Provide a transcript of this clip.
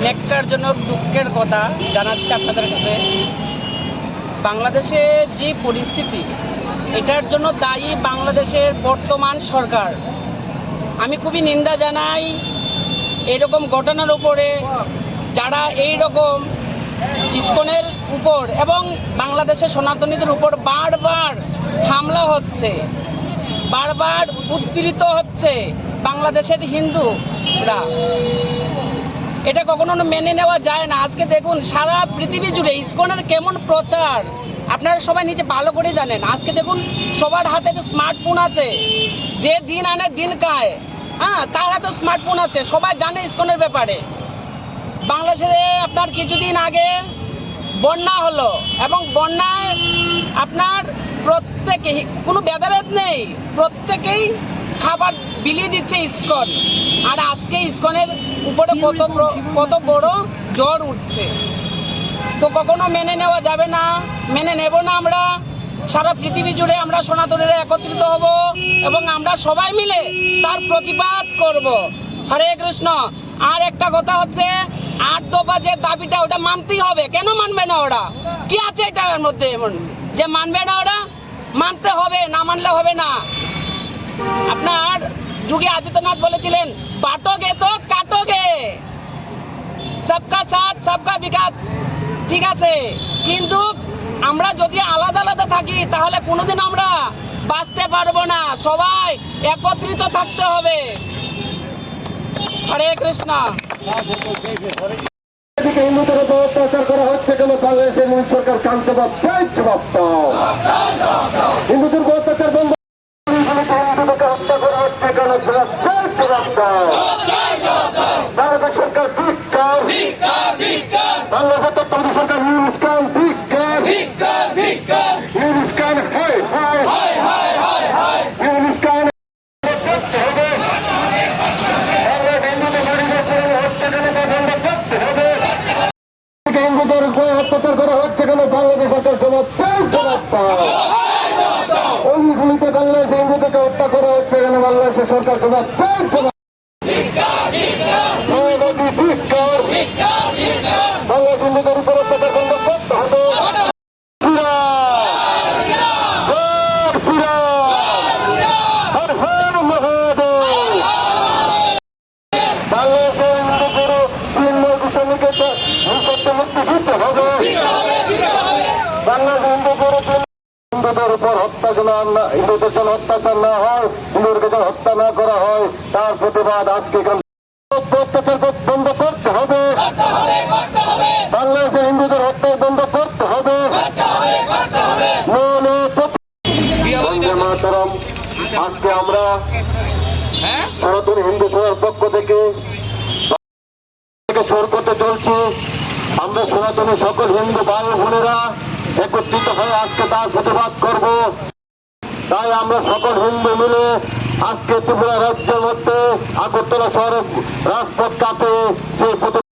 ন্যাক্কারজনক দুঃখের কথা জানাচ্ছি আপনাদের কাছে। বাংলাদেশে যে পরিস্থিতি, এটার জন্য দায়ী বাংলাদেশের বর্তমান সরকার। আমি খুবই নিন্দা জানাই এরকম ঘটনার উপরে, যারা এই রকম ইসকনের উপর এবং বাংলাদেশের সনাতনীদের উপর বারবার হামলা হচ্ছে, বারবার উৎপীড়িত হচ্ছে বাংলাদেশের হিন্দুরা। এটা কখনো মেনে নেওয়া যায় না। আজকে দেখুন সারা পৃথিবী জুড়ে ইসকনের কেমন প্রচার, আপনারা সবাই নিজে ভালো করে জানেন। আজকে দেখুন সবার হাতে তো স্মার্টফোন আছে, যে দিন আনে দিন খায়, তার হাতে স্মার্টফোন আছে, সবাই জানে ইসকনের ব্যাপারে। বাংলাদেশে আপনার কিছুদিন আগে বন্যা হলো এবং বন্যায় আপনার প্রত্যেকেই, কোনো ভেদাভেদ নেই, প্রত্যেকেই খাবার বিলিয়ে দিচ্ছে ইসকন। আর আজকে ইসকনের উপরে কত বড় জ্বর উঠছে। তো কখনো মেনে নেওয়া যাবে না, মেনে নেব না আমরা। সারা পৃথিবী জুড়ে আমরা সনাতনীরা একত্রিত হব এবং আমরা সবাই মিলে তার প্রতিবাদ করব। হরে কৃষ্ণ। আর একটা কথা হচ্ছে, 8 দফা যে দাবিটা, ওটা মানতেই হবে। কেন মানবে না ওরা? কি আছে এটার মধ্যে এমন যে মানবে না? ওরা মানতে হবে, না মানলে হবে না। আপনার যোগী আদিত্যনাথ বলেছিলেন, বাটোগে তো কাটোগে, সবকা সাথ সবকা বিকাশ। ঠিক আছে, কিন্তু আমরা যদি আলাদা আলাদা থাকি তাহলে কোনোদিন আমরা বাঁচতে পারবো না। সবাই একত্রিত থাকতে হবে। হরে কৃষ্ণ। হিন্দুদের উপর অত্যাচার করা হচ্ছে কেন? বাংলাদেশের মূল সরকার কান্ত হিন্দুদের উপর অত্যাচার বন্ধ। হত্যা করা হচ্ছে কেন? বাংলাদেশ সরকার বাংলাদেশের তত্ত্বাবধায়ক সরকার নিউজকান নিউজকান নিউজকান হিন্দুদের উপর অত্যাচার করা হচ্ছে কেন? বাংলাদেশ সরকার ওইগুলিতে বাংলাদেশে হিন্দুদেরকে হত্যা করা হচ্ছে কেন? বাংলাদেশের সরকার বাংলাদেশ হিন্দুদের উপর অত্যাচার বন্ধ করতে হবে। বাংলাদেশের হিন্দুদের চিন্ময় গোস্বামীকে মুক্তি দিতে হবে। বাংলাদেশ হিন্দুদের উপর হিন্দুদের যেন অত্যাচার না হয়, হিন্দুদেরকে যেন হত্যা না করা হয়, তার প্রতিবাদ আজকে অত্যাচার বন্ধ করতে হবে। বাংলাদেশের হিন্দুদের হত্যা বন্ধ করতে হবে। আজকে আমরা সনাতনী হিন্দু সভার পক্ষ থেকে সর করতে চলছি। আমরা সনাতনী সকল হিন্দু ভাই বোনেরা একত্রিত হয়ে আজকে তার প্রতিবাদ করব। তাই আমরা সকল হিন্দু মিলে আজকে ত্রিপুরা রাজ্যের মধ্যে আগরতলা শহরের রাজপথ কাটে সেই